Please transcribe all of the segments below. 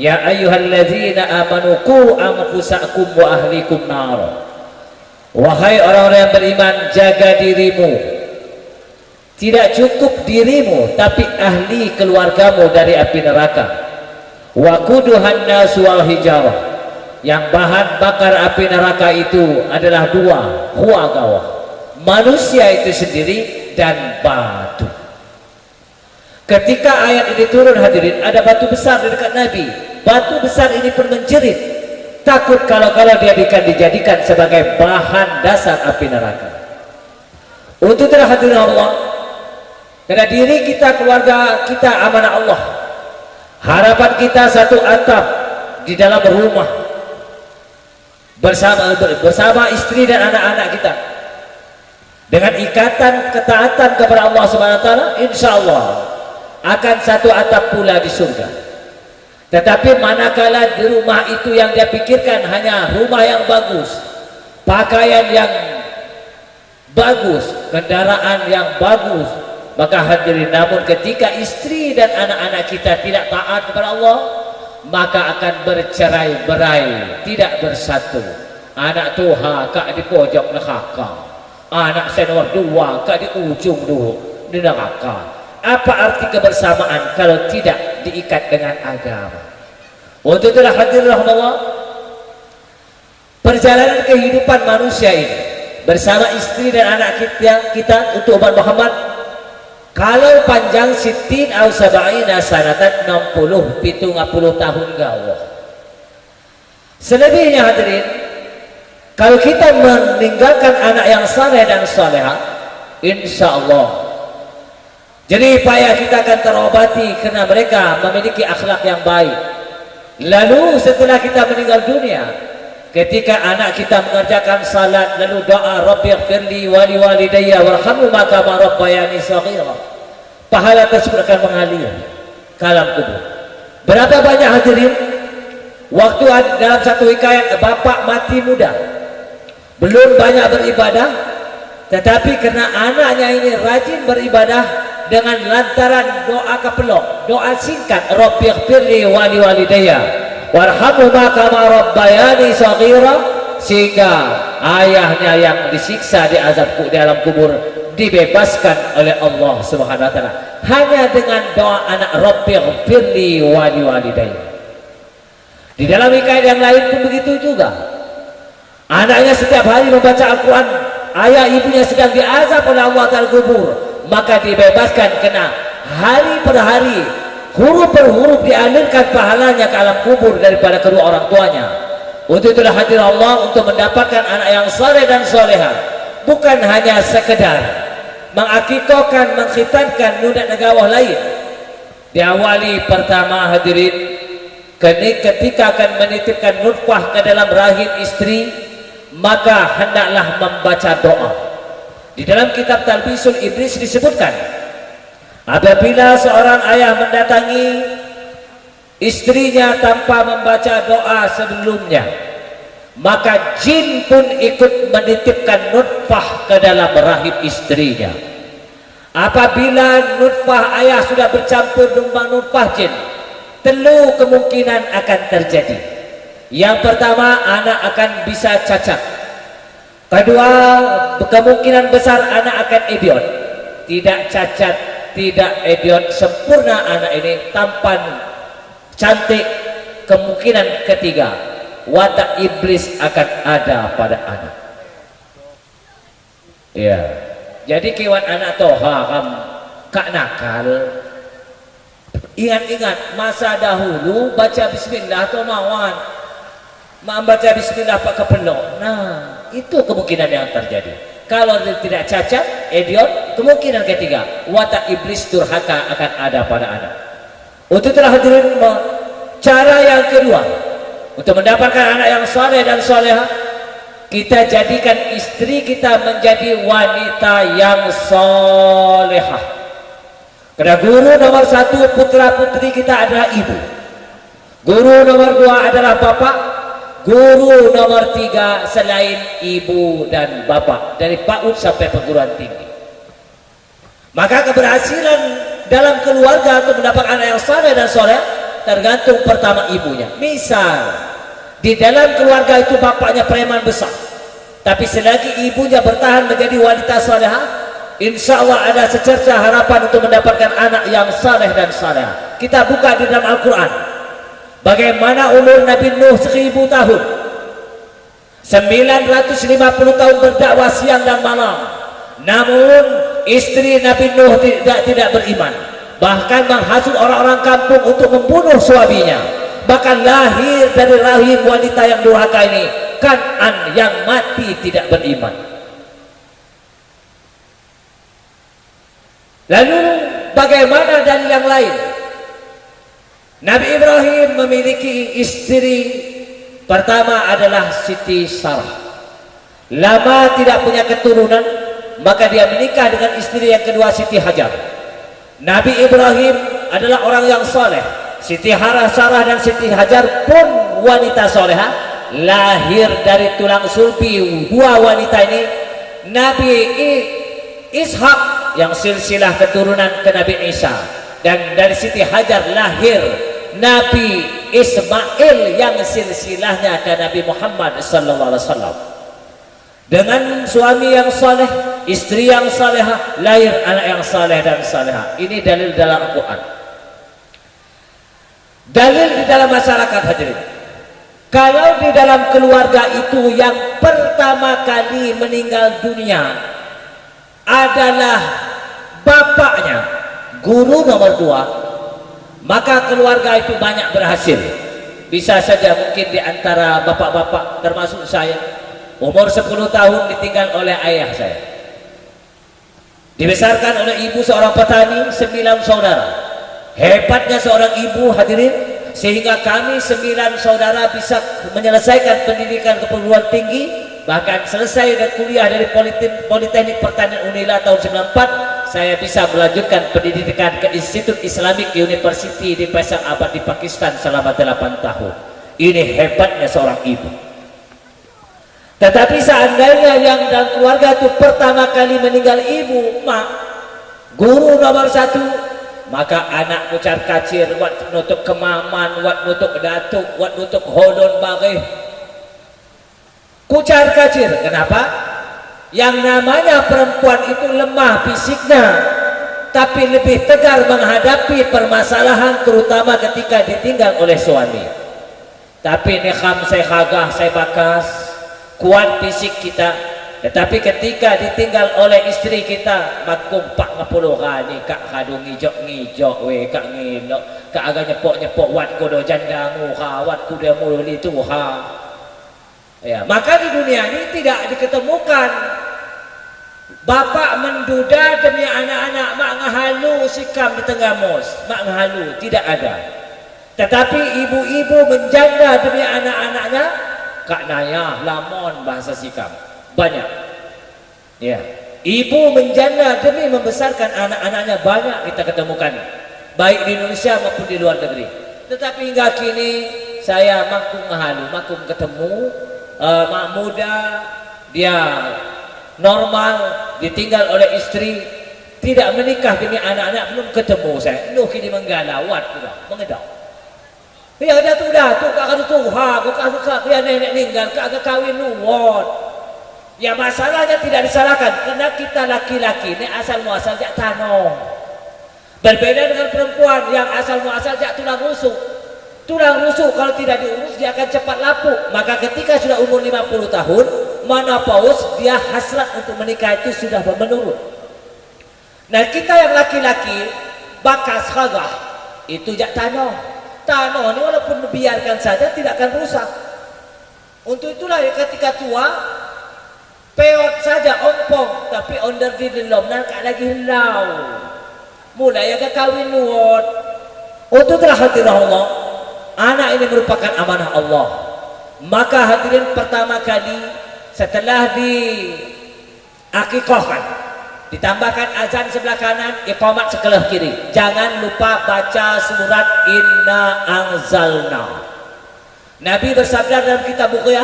Ya ayyuhalladzina amanu qu anfusakum wa ahlikum nar. Wahai orang-orang yang beriman, jaga dirimu. Tidak cukup dirimu, tapi ahli keluargamu dari api neraka. Wa quduhan nasu wal hijarah. Yang bahan bakar api neraka itu adalah dua huagawa, manusia itu sendiri dan batu. Ketika ayat ini turun hadirin, ada batu besar di dekat Nabi. Batu besar ini pun menjerit, takut kalau dia akan dijadikan sebagai bahan dasar api neraka. Untuk itulah hadirin Allah, karena diri kita, keluarga kita amanah Allah. Harapan kita satu atap di dalam rumah bersama istri dan anak-anak kita, dengan ikatan ketaatan kepada Allah Subhanahu wa taala, insyaallah akan satu atap pula di surga. Tetapi manakala di rumah itu yang dia pikirkan hanya rumah yang bagus, pakaian yang bagus, kendaraan yang bagus, maka hadirin, namun ketika istri dan anak-anak kita tidak taat kepada Allah, maka akan bercerai-berai, tidak bersatu. Anak tuha kak di pojok neraka, anak saya nomor dua kak di ujung di neraka. Apa arti kebersamaan kalau tidak diikat dengan agama? Untuk itulah hadirin rahmatullah, perjalanan kehidupan manusia ini bersama istri dan anak kita untuk umat Muhammad, kalau panjang sitin au sab'ina sanatan 60 tahun gawah. Selebihnya hadirin, kalau kita meninggalkan anak yang saleh dan salehah, insyaallah jadi payah kita akan terobati karena mereka memiliki akhlak yang baik. Lalu setelah kita meninggal dunia, ketika anak kita mengerjakan salat lalu doa rabbighfirli wa liwalidayya warhamhuma kama rabbayani shaghira, pahala tersebut akan mengalir ke alam kubur. Berapa banyak hadirin waktu dalam satu hikayat bapak mati muda, belum banyak beribadah, tetapi karena anaknya ini rajin beribadah dengan lantaran doa kepelok, doa singkat rabbighfirli wa liwalidayya warhamhuma kama rabbayani shaghira, sehingga ayahnya yang disiksa di azab di alam kubur dibebaskan oleh Allah Subhanahu wa taala hanya dengan doa anak rabbighfirli wa liwalidayya. Di dalam hikayat yang lain pun begitu juga. Anaknya setiap hari membaca Al-Quran, ayah ibunya sedang diazab oleh Allah Ta'ala kubur, maka dibebaskan kena hari per hari, huruf per huruf dialirkan pahalanya ke alam kubur daripada kedua orang tuanya. Untuk itulah hadir Allah untuk mendapatkan anak yang saleh dan soleha, bukan hanya sekedar mengakikahkan, mengkhitankan budak negawah lain. Diawali pertama hadirin, ketika akan menitipkan nutfah ke dalam rahim istri, maka hendaklah membaca doa. Di dalam kitab Talbisul Iblis disebutkan, apabila seorang ayah mendatangi istrinya tanpa membaca doa sebelumnya, maka jin pun ikut menitipkan nutfah ke dalam rahim istrinya. Apabila nutfah ayah sudah bercampur dengan nutfah jin, telu kemungkinan akan terjadi. Yang pertama, anak akan bisa cacat. Kedua, kemungkinan besar anak akan idiot. Tidak cacat, tidak idiot, sempurna anak ini, tampan, cantik. Kemungkinan ketiga, watak iblis akan ada pada anak. Ya, jadi kewan anak toha kam kak nakal. Ingat-ingat masa dahulu baca bismillah atau mawan, membaca bismillah pak kepelok. Nah, itu kemungkinan yang terjadi. Kalau tidak cacat, idiot, kemungkinan ketiga, watak iblis durhaka akan ada pada anak. Untuk itulah hadirin, cara yang kedua untuk mendapatkan anak yang saleh dan soleha, kita jadikan istri kita menjadi wanita yang solehah. Karena guru nomor satu putra putri kita adalah ibu, guru nomor dua adalah bapak, guru nomor tiga selain ibu dan bapak, dari PAUD sampai perguruan tinggi. Maka keberhasilan dalam keluarga untuk mendapat anak yang saleh dan soleh tergantung pertama ibunya. Misal di dalam keluarga itu bapaknya preman besar, tapi selagi ibunya bertahan menjadi wanita salehah, insya Allah ada secerca harapan untuk mendapatkan anak yang saleh dan salehah. Kita buka di dalam Al-Quran bagaimana umur Nabi Nuh 1000 tahun, 950 tahun berdakwah siang dan malam, namun istri Nabi Nuh tidak beriman, bahkan menghasut orang-orang kampung untuk membunuh suaminya. Bahkan lahir dari rahim wanita yang durhaka ini Kan'an yang mati tidak beriman. Lalu bagaimana dalil yang lain? Nabi Ibrahim memiliki istri pertama adalah Siti Sarah. Lama tidak punya keturunan, maka dia menikah dengan istri yang kedua Siti Hajar. Nabi Ibrahim adalah orang yang soleh. Siti Sarah dan Siti Hajar pun wanita soleha, lahir dari tulang sulbi dua wanita ini. Nabi Ishak yang silsilah keturunan ke Nabi Isa, dan dari Siti Hajar lahir Nabi Ismail yang silsilahnya ke Nabi Muhammad sallallahu alaihi wasallam. Dengan suami yang saleh, istri yang salehah, lahir anak yang saleh dan salehah. Ini dalil dalam Al-Quran. Dalil di dalam masyarakat hadirin. Kalau di dalam keluarga itu yang pertama kali meninggal dunia adalah bapaknya, guru nomor 2, maka keluarga itu banyak berhasil. Bisa saja mungkin di antara bapak-bapak termasuk saya, umur 10 tahun ditinggal oleh ayah saya, dibesarkan oleh ibu seorang petani, 9 saudara. Hebatnya seorang ibu hadirin, sehingga kami 9 saudara bisa menyelesaikan pendidikan ke perguruan tinggi, bahkan selesai dan kuliah dari Politeknik Pertanian Unila tahun 94. Saya bisa melanjutkan pendidikan ke Institut Islamic University di Faisal Abad di Pakistan selama 8 tahun. Ini hebatnya seorang ibu. Tetapi seandainya yang dalam keluarga itu pertama kali meninggal ibu, mak, guru nomor 1, maka anak ucar kacir, wat nutuk kemaman, wat nutuk datuk, wat nutuk hodon bagih. Kucar kacir. Kenapa? Yang namanya perempuan itu lemah fisiknya, tapi lebih tegar menghadapi permasalahan, terutama ketika ditinggal oleh suami. Tapi nekham saya khagah, saya bakas, kuat fisik kita, tetapi ketika ditinggal oleh istri kita, makum pak ngapuluh kali kak kadu ngijok we kak ngilok kak agak nyepok wat kodo jandamu wat kuda mulu itu ha. Ya, maka di dunia ini tidak diketemukan bapak menduda demi anak-anak, mak ngahalu sikam di tengah mos, mak ngahalu, tidak ada. Tetapi ibu-ibu menjanda demi anak-anaknya, kak naya lamon bahasa sikam banyak. Ya, ibu menjanda demi membesarkan anak-anaknya banyak kita ketemukan, baik di Indonesia maupun di luar negeri. Tetapi hingga kini saya makum ngahalu, makum ketemu mak muda, dia normal, ditinggal oleh istri, tidak menikah demi anak-anak, belum ketemu saya. Nuh kini menggalawat sudah, mengedap. Ya ada tuh kakak tuh kakak dia nenek ninggal, kakak kawin nuwot. Ya masalahnya tidak disalahkan karena kita laki-laki ini asal muasal jak tanong. Berbeda dengan perempuan yang asal muasal jak tulang rusuk. Tulang rusuk kalau tidak diurus dia akan cepat lapuk. Maka ketika sudah umur 50 tahun menopause, dia hasrat untuk menikah itu sudah menurun. Nah kita yang laki-laki bakas khagah itu jak tanong. Tanong ini walaupun dibiarkan saja tidak akan rusak. Untuk itulah ya ketika tua peot saja ompong, tapi onder di dalam nak lagi hilau. Mulai agak kawin nuwot. Untuk telah hadirin Allah, anak ini merupakan amanah Allah. Maka hadirin pertama kali setelah diakikahkan, ditambahkan azan sebelah kanan, iqamat sebelah kiri. Jangan lupa baca surat Inna Anzalna. Nabi bersabda dalam kitab Bukhari,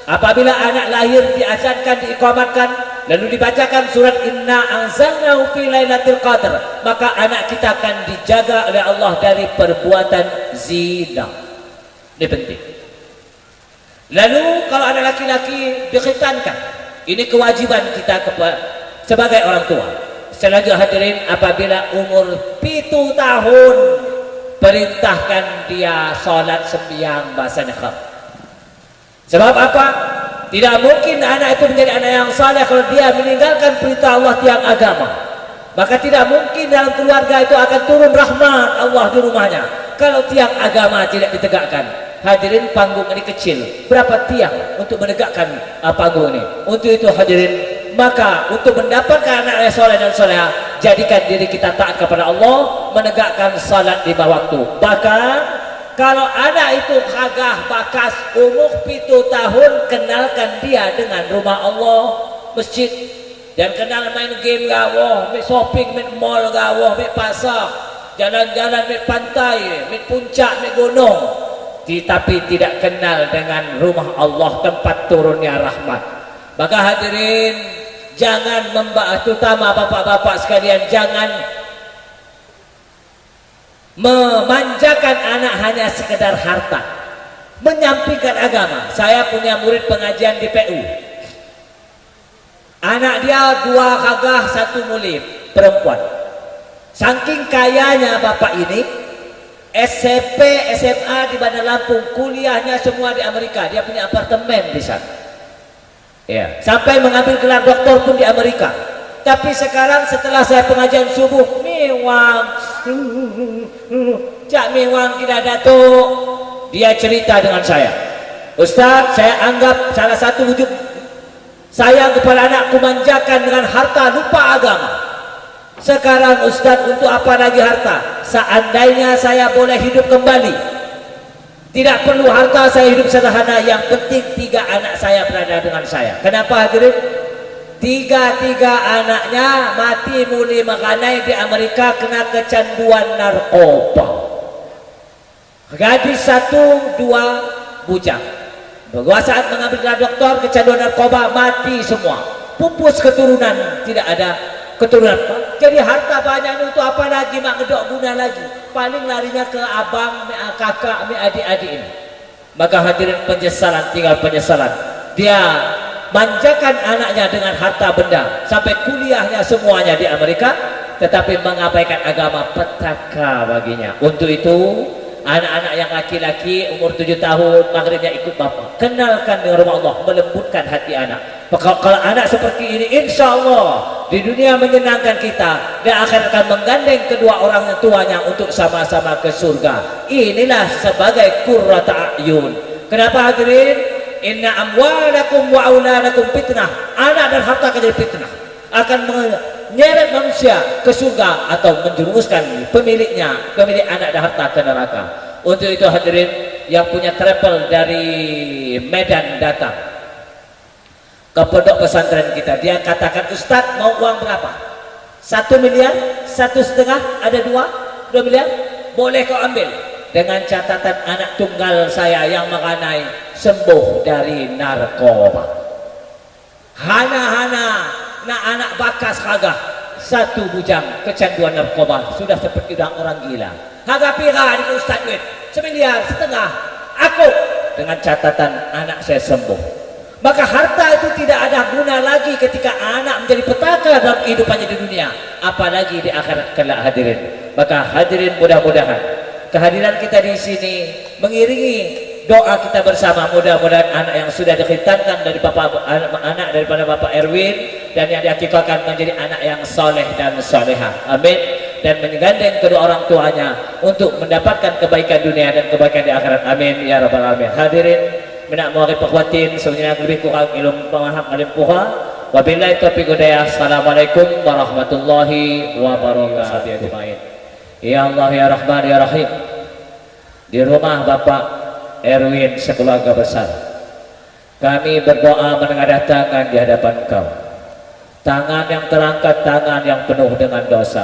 apabila anak lahir diazankan, diiqamatkan, lalu dibacakan surat Inna anzalnahu fi lailatul qadar, maka anak kita akan dijaga oleh Allah dari perbuatan zina. Ini penting. Lalu kalau anak laki-laki dikhitankan, ini kewajiban kita sebagai orang tua. Selanjutnya hadirin, apabila umur 7 tahun, perintahkan dia salat sembahyang bahasanya kham. Sebab apa? Tidak mungkin anak itu menjadi anak yang saleh kalau dia meninggalkan perintah Allah tiang agama. Maka tidak mungkin dalam keluarga itu akan turun rahmat Allah di rumahnya kalau tiang agama tidak ditegakkan. Hadirin, panggung ini kecil. Berapa tiang untuk menegakkan panggung ini? Untuk itu hadirin, maka untuk mendapatkan anak yang soleh dan soleha, jadikan diri kita taat kepada Allah, menegakkan salat 5 waktu. Bahkan kalau anak itu kagah bakas umur 7 tahun, kenalkan dia dengan rumah Allah, masjid, dan kenal main game gawah, main shopping, main mall gawah, main pasar, jalan-jalan, main pantai, main puncak, main gunung. Tapi tidak kenal dengan rumah Allah, tempat turunnya rahmat. Maka hadirin, jangan terutama bapak-bapak sekalian, jangan memanjakan anak hanya sekedar harta, menyampingkan agama. Saya punya murid pengajian di PU, anak dia 2 kagah 1 mulim perempuan. Saking kayanya bapak ini, SMP, SMA di Bandar Lampung, kuliahnya semua di Amerika. Dia punya apartemen di sana. Ya, sampai mengambil gelar doktor pun di Amerika. Tapi sekarang setelah saya pengajian subuh, mewang, cak mewang tidak datuk. Dia cerita dengan saya, Ustaz, saya anggap salah satu wujud sayang kepada anakku manjakan dengan harta, lupa agama. Sekarang Ustaz, untuk apa lagi harta? Seandainya saya boleh hidup kembali, tidak perlu harta, saya hidup sederhana. Yang penting 3 anak saya berada dengan saya. Kenapa hadirin? 3 anaknya mati muli makanai di Amerika kena kecanduan narkoba. Gadis 1, 2 bujang. Bahwa saat mengambil gelar doktor, kecanduan narkoba, mati semua. Pupus keturunan, tidak ada keturunan. Jadi harta banyak ini untuk apa lagi? Mak ngedok guna lagi. Paling larinya ke abang, kakak, adik-adik ini. Maka hadirin, penyesalan, tinggal penyesalan. Dia manjakan anaknya dengan harta benda sampai kuliahnya semuanya di Amerika, tetapi mengabaikan agama, petaka baginya. Untuk itu, anak-anak yang laki-laki umur 7 tahun maghribnya ikut bapak, kenalkan dengan rumah Allah, melembutkan hati anak. Kalau anak seperti ini, insya Allah di dunia menyenangkan kita, dan akan menggandeng kedua orang tuanya untuk sama-sama ke surga. Inilah sebagai qurrata a'yun. Kenapa hadirin? Inna amwalakum wa auladakum fitnah. Anak dan harta akan jadi fitnah, akan menyeret manusia ke surga atau menjerumuskan pemilik anak dan harta ke neraka. Untuk itu hadirin yang punya travel dari Medan datang ke pondok pesantren kita, dia katakan, Ustadz mau uang berapa? 1 miliar, 1,5, ada 2 miliar, boleh kau ambil, dengan catatan anak tunggal saya yang menganai sembuh dari narkoba. Hana-hana, nak anak bakas kagah 1 bujang kecanduan narkoba, sudah seperti orang gila. Harga pira di Ustadz duit 1,5 miliar, aku, dengan catatan anak saya sembuh. Maka harta itu tidak ada guna lagi ketika anak menjadi petaka dalam kehidupannya di dunia, apalagi di akhirat kelak hadirin. Maka hadirin, mudah-mudahan kehadiran kita di sini mengiringi doa kita bersama. Mudah-mudahan anak yang sudah dikhitankan dari anak daripada Bapak Erwin dan yang diakikahkan menjadi anak yang soleh dan soleha. Amin. Dan menggandeng kedua orang tuanya untuk mendapatkan kebaikan dunia dan kebaikan di akhirat. Amin ya rabbal alamin. Hadirin, menak mawari pakwatin sebenarnya lebih kurang ilmu pemaham alim puha. Wabillahi taufiq hidayah. Assalamualaikum warahmatullahi wabarakatuh. Ya Allah ya Rahman ya Rahim. Di rumah Bapak Erwin sekeluarga besar, kami berdoa menengadah tangan di hadapan Engkau. Tangan yang terangkat, tangan yang penuh dengan dosa.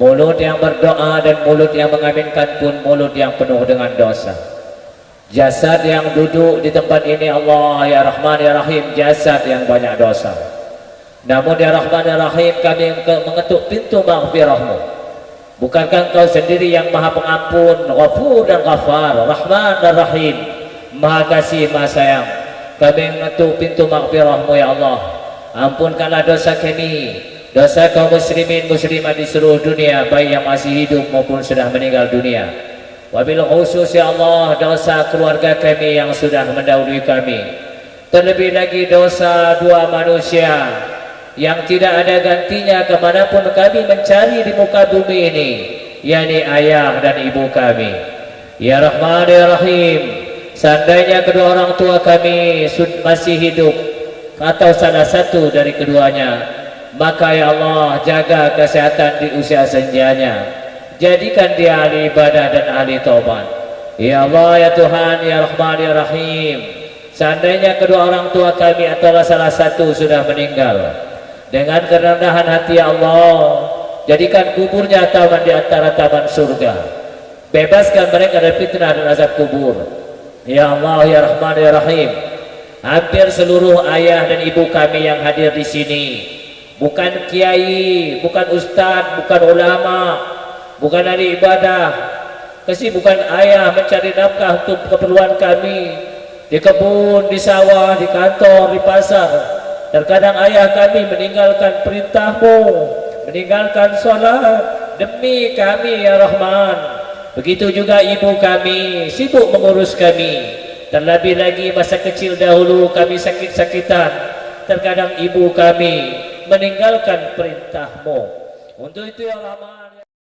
Mulut yang berdoa dan mulut yang mengaminkan pun mulut yang penuh dengan dosa. Jasad yang duduk di tempat ini, Allah ya Rahman ya Rahim, jasad yang banyak dosa. Namun ya Rahman ya Rahim, kami mengetuk pintu maghfirah-Mu. Bukankah Engkau sendiri yang Maha Pengampun, Ghafur dan Ghafar, Rahman dan Rahim, Maha Kasih, Maha Sayang. Kami mengetuk pintu maghfirah-Mu ya Allah. Ampunkanlah dosa kami, dosa kaum muslimin muslimat di seluruh dunia, baik yang masih hidup maupun sudah meninggal dunia. Wabil khusus ya Allah, dosa keluarga kami yang sudah mendahului kami. Terlebih lagi dosa dua manusia yang tidak ada gantinya kemanapun kami mencari di muka bumi ini, yakni ayah dan ibu kami. Ya Rahman ya Rahim, seandainya kedua orang tua kami masih hidup atau salah satu dari keduanya, maka ya Allah, jaga kesehatan di usia senjanya, jadikan dia ahli ibadah dan ahli taubat. Ya Allah ya Tuhan ya Rahman ya Rahim, seandainya kedua orang tua kami atau salah satu sudah meninggal, dengan kerendahan hati ya Allah, jadikan kuburnya taman di antara taman surga. Bebaskan mereka dari fitnah dan azab kubur. Ya Allah ya Rahman ya Rahim, hampir seluruh ayah dan ibu kami yang hadir di sini, bukan kiai, bukan ustadz, bukan ulama, bukan ahli ibadah, kesibukan ayah mencari nafkah untuk keperluan kami di kebun, di sawah, di kantor, di pasar. Terkadang ayah kami meninggalkan perintah-Mu, meninggalkan sholat demi kami ya Rahman. Begitu juga ibu kami sibuk mengurus kami. Terlebih lagi masa kecil dahulu kami sakit-sakitan. Terkadang ibu kami meninggalkan perintah-Mu. Untuk itu ya Rahman.